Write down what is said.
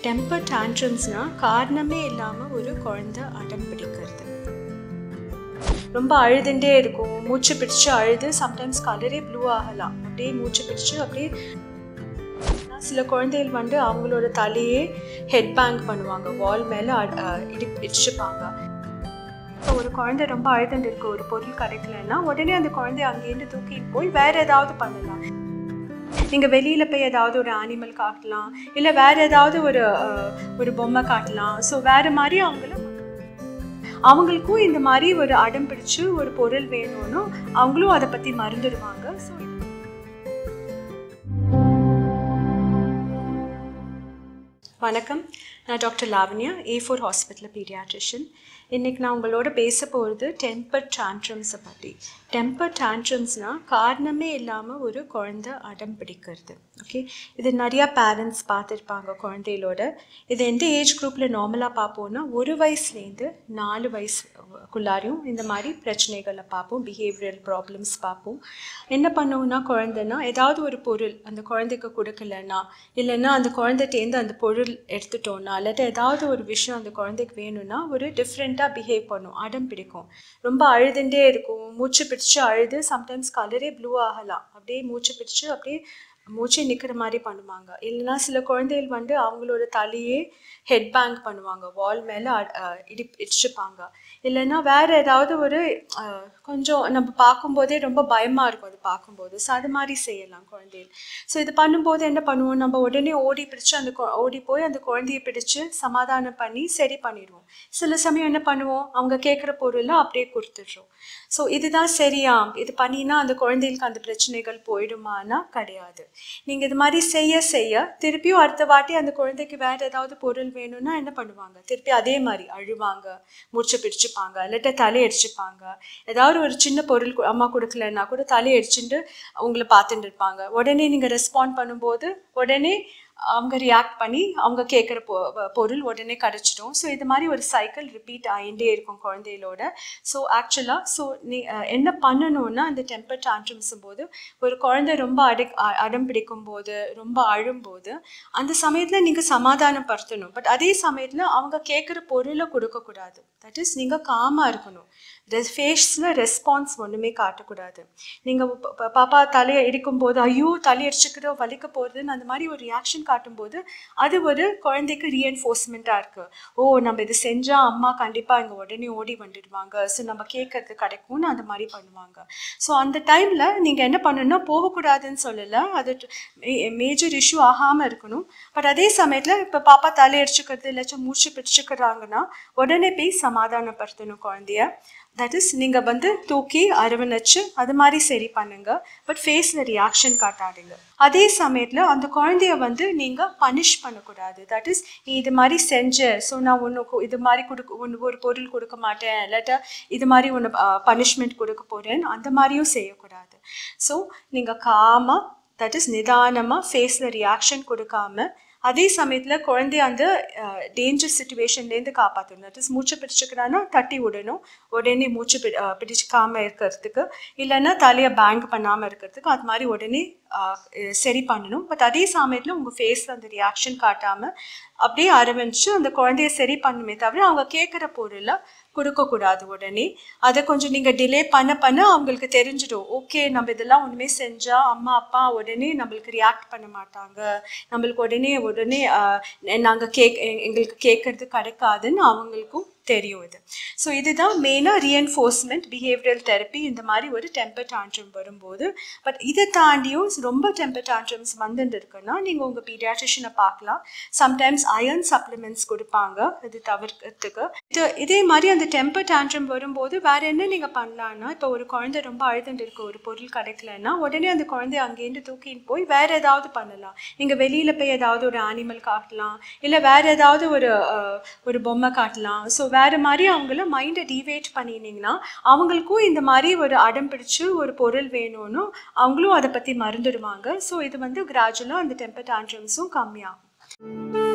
Temper டான்ட்ரம்ஸ்னா காரணமே இல்லாமல் ஒரு குழந்தை அடம் பிடிக்கிறது. ரொம்ப அழுதுண்டே இருக்கும், மூச்சு பிடிச்சு அழுது, சம்டைம்ஸ் கலரே ப்ளூ ஆகலாம், அப்படியே மூச்சு பிடிச்சு அப்படியே. சில குழந்தைகள் அவங்களோட தலையே ஹெட் பேங்க் பண்ணுவாங்க, வால் மேலே இடிச்சுப்பாங்க. இப்போ ஒரு குழந்தை ரொம்ப அழுதுண்டு இருக்கு, ஒரு பொருள் கிடைக்கலன்னா உடனே அந்த குழந்தைய அங்கேருந்து தூக்கிட்டு போய் வேற ஏதாவது பண்ணலாம். நீங்கள் வெளியில் போய் ஏதாவது ஒரு அனிமல் காட்டலாம், இல்லை வேறு ஏதாவது ஒரு பொம்மை காட்டலாம். ஸோ வேறு மாதிரி அவங்களுக்கும் இந்த மாதிரி ஒரு அடம் பிடிச்சு ஒரு பொருள் வேணும்னு அவங்களும் அதை பற்றி மறந்துடுவாங்க. ஸோ வணக்கம், நான் doctor Lavanya, A4 hospital paediatrician. இன்றைக்கி நான் உங்களோட பேச போகிறது டெம்பர் டான்ட்ரம்ஸை பற்றி. டெம்பர் டான்ட்ரம்ஸ்னால் காரணமே இல்லாமல் ஒரு குழந்தை அடம் பிடிக்கிறது. ஓகே, இது நிறையா பேரண்ட்ஸ் பார்த்துருப்பாங்க குழந்தைகளோட. இது எந்த ஏஜ் குரூப்பில் நார்மலாக பார்ப்போன்னா 1 வயசுலேருந்து 4 வயசுக்குள்ளாரையும் இந்த மாதிரி பிரச்சனைகளை பார்ப்போம், பிஹேவியரல் ப்ராப்ளம்ஸ் பார்ப்போம். என்ன பண்ணுவோன்னா, குழந்தைன்னா ஏதாவது ஒரு பொருள் அந்த குழந்தைக்கு கொடுக்கலன்னா, இல்லைன்னா அந்த குழந்தைட்டேருந்து அந்த பொருள் எடுத்துட்டோன்னா, இல்லாட்டி ஏதாவது ஒரு விஷயம் அந்த குழந்தைக்கு வேணும்னா ஒரு டிஃப்ரெண்ட்டாக பிஹேவ் பண்ணும், அடம் பிடிக்கும். ரொம்ப அழுதுண்டே இருக்கும், மூச்சு பிடிச்சு அழுது, சம்டைம்ஸ் கலரே ப்ளூ ஆகலாம், அப்படியே மூச்சு பிடிச்சு அப்படியே மூச்சை நிற்கிற மாதிரி பண்ணுவாங்க. இல்லைன்னா சில குழந்தைகள் அவங்களோட தலையே ஹெட் பேங்க் பண்ணுவாங்க, வால் மேலே இடிச்சுப்பாங்க. இல்லைன்னா வேறு ஏதாவது கொஞ்சம் நம்ம பார்க்கும்போதே ரொம்ப பயமாக இருக்கும் அது பார்க்கும்போது. ஸோ அது மாதிரி செய்யலாம் குழந்தைகள். ஸோ இது பண்ணும்போது என்ன பண்ணுவோம், நம்ம உடனே ஓடி போய் அந்த குழந்தைய பிடிச்சு சமாதானம் பண்ணி சரி பண்ணிடுவோம். சில சமயம் என்ன பண்ணுவோம், அவங்க கேட்குற பொருளை அப்படியே கொடுத்துட்றோம். ஸோ இதுதான் சரியா, இது பண்ணினா அந்த குழந்தைகளுக்கு அந்த பிரச்சனைகள் போயிடுமானா கிடையாது. நீங்கள் இது மாதிரி செய்ய திருப்பியும் அடுத்த வாட்டி அந்த குழந்தைக்கு வேறு ஏதாவது பொருள் வேணும்னா என்ன பண்ணுவாங்க, திருப்பி அதே மாதிரி அழுவாங்க, மூச்சை பிடிச்சிப்பாங்க, இல்லாட்ட தலையடிச்சுப்பாங்க. ஏதாவது ஒரு சின்ன பொருள் அம்மா கொடுக்கலன்னா கூட தலையடிச்சுட்டு அவங்கள பார்த்துட்டு இருப்பாங்க. உடனே நீங்கள் ரெஸ்பாண்ட் பண்ணும்போது உடனே அவங்க ரியாக்ட் பண்ணி அவங்க கேட்குற பொருள் உடனே கிடச்சிடும். ஸோ இது மாதிரி ஒரு சைக்கிள் ரிப்பீட் ஆகிட்டே இருக்கும் குழந்தைகளோட. ஸோ நீ என்ன பண்ணணும்னா, அந்த டெம்பர் டான்ட்ரம்ஸும் போது ஒரு குழந்தை ரொம்ப அடம் பிடிக்கும் போது, ரொம்ப அழும்போது அந்த சமயத்தில் நீங்கள் சமாதானப்படுத்தணும். பட் அதே சமயத்தில் அவங்க கேட்குற பொருளை கொடுக்கக்கூடாது. தட் இஸ், நீங்கள் காமாக இருக்கணும். ஃபேஸில் ரெஸ்பான்ஸ் ஒன்றுமே காட்டக்கூடாது. நீங்கள் பாப்பா தலையை இடிக்கும்போது ஐயோ தலையடிச்சுக்கிறோம் வலிக்க போகிறதுன்னு அந்த மாதிரி ஒரு ரியாக்ஷன் காட்டும்போது அது ஒரு குழந்தைக்கு ரீஎன்ஃபோர்ஸ்மெண்ட்டாக இருக்குது. ஓ, நம்ம இது செஞ்சால் அம்மா கண்டிப்பாக இங்கே உடனே ஓடி வந்துடுவாங்க, ஸோ நம்ம கேட்கறது கிடைக்கும்னு அந்த மாதிரி பண்ணுவாங்க. ஸோ அந்த டைமில் நீங்கள் என்ன பண்ணணும்னா, போகக்கூடாதுன்னு சொல்லலை, அது மேஜர் இஷ்யூ ஆகாமல் இருக்கணும். பட் அதே சமயத்தில் இப்போ பாப்பா தலையடிச்சுக்கிறது இல்லாச்சும் மூச்சு பிடிச்சிக்கிறாங்கன்னா உடனே போய் சமாதானப்படுத்தணும் குழந்தைய. தட் இஸ், நீங்கள் தூக்கி அரவணைச்சு அது மாதிரி சரி பண்ணுங்க. பட் ஃபேஸில் ரியாக்ஷன் காட்டாதீங்க. அதே சமயத்தில் அந்த குழந்தைய நீங்கள் பனிஷ் பண்ணக்கூடாது. தட் இஸ், நீ இது மாதிரி செஞ்ச, ஸோ நான் ஒன்று இது மாதிரி ஒரு பொருள் கொடுக்க மாட்டேன், இல்லாட்டா இது மாதிரி ஒன்று பனிஷ்மெண்ட் கொடுக்க போகிறேன்னு அந்த மாதிரியும் செய்யக்கூடாது. ஸோ நீங்கள் காமாக, தட் இஸ் நிதானமாக ஃபேஸில் ரியாக்ஷன் கொடுக்காம அதே சமயத்தில் குழந்தைய அந்த டேஞ்சர் சுச்சுவேஷன்லேருந்து காப்பாற்றணும். தட் இஸ், மூச்சு பிடிச்சிக்கிறான்னா தட்டி விடணும், உடனே மூச்சு பிடிச்சிக்காமல் இருக்கிறதுக்கு, இல்லைன்னா தலையை பேங்க் பண்ணாமல் இருக்கிறதுக்கு அது மாதிரி உடனே சரி பண்ணணும். பட் அதே சமயத்தில் உங்கள் ஃபேஸில் அந்த ரியாக்ஷன் காட்டாமல் அப்படியே அரவணைச்சு அந்த குழந்தைய சரி பண்ணுமே தவிர அவங்க கேட்குற பொருளை கொடுக்கக்கூடாது உடனே. அதை கொஞ்சம் நீங்கள் டிலே பண்ண அவங்களுக்கு தெரிஞ்சிடும், ஓகே நம்ம இதெல்லாம் ஒன்றுமே செஞ்சால் அம்மா அப்பா உடனே நம்மளுக்கு ரியாக்ட் பண்ண மாட்டாங்க, நம்மளுக்கு உடனே நாங்கள் எங்களுக்கு கேட்குறது கிடைக்காதுன்னு அவங்களுக்கும் தெரியும் இது. ஸோ இதுதான் மெயினாக ரீஎன்ஃபோர்ஸ்மெண்ட் பிஹேவியரல் தெரப்பி இந்த மாதிரி ஒரு டெம்பர் டான்ட்ரம் வரும்போது. பட் இதை தாண்டியும் ரொம்ப டெம்பர் டான்ட்ரம்ஸ் இருக்குன்னா நீங்கள் உங்கள் பீடியாட்ரிஷியனை பார்க்கலாம். சம்டைம்ஸ் அயர்ன் சப்ளிமெண்ட்ஸ் கொடுப்பாங்க இது தவிர்க்கிறதுக்கு. இதே மாதிரி அந்த டெம்பர் டான்ட்ரம் வரும்போது வேறு என்ன நீங்கள் பண்ணலான்னா, இப்போ ஒரு குழந்தை ரொம்ப அழுதுண்டு இருக்கு, ஒரு பொருள் கிடைக்கலன்னா உடனே அந்த குழந்தைய அங்கேருந்து தூக்கின்னு போய் வேறு ஏதாவது பண்ணலாம். நீங்கள் வெளியில் போய் ஏதாவது ஒரு அனிமல் காட்டலாம், இல்லை வேறு ஏதாவது ஒரு பொம்மை காட்டலாம். ஸோ வேறு மாதிரி அவங்கள மைண்டை டிவேட் பண்ணினீங்கன்னா அவங்களுக்கும் இந்த மாதிரி ஒரு அடம் பிடிச்சு ஒரு பொருள் வேணும்னு அவங்களும் அதை பற்றி மறந்துடுவாங்க. ஸோ இது கிராஜுவலாக அந்த டெம்பர் டான்ட்ரம்ஸும் கம்மியாகும்.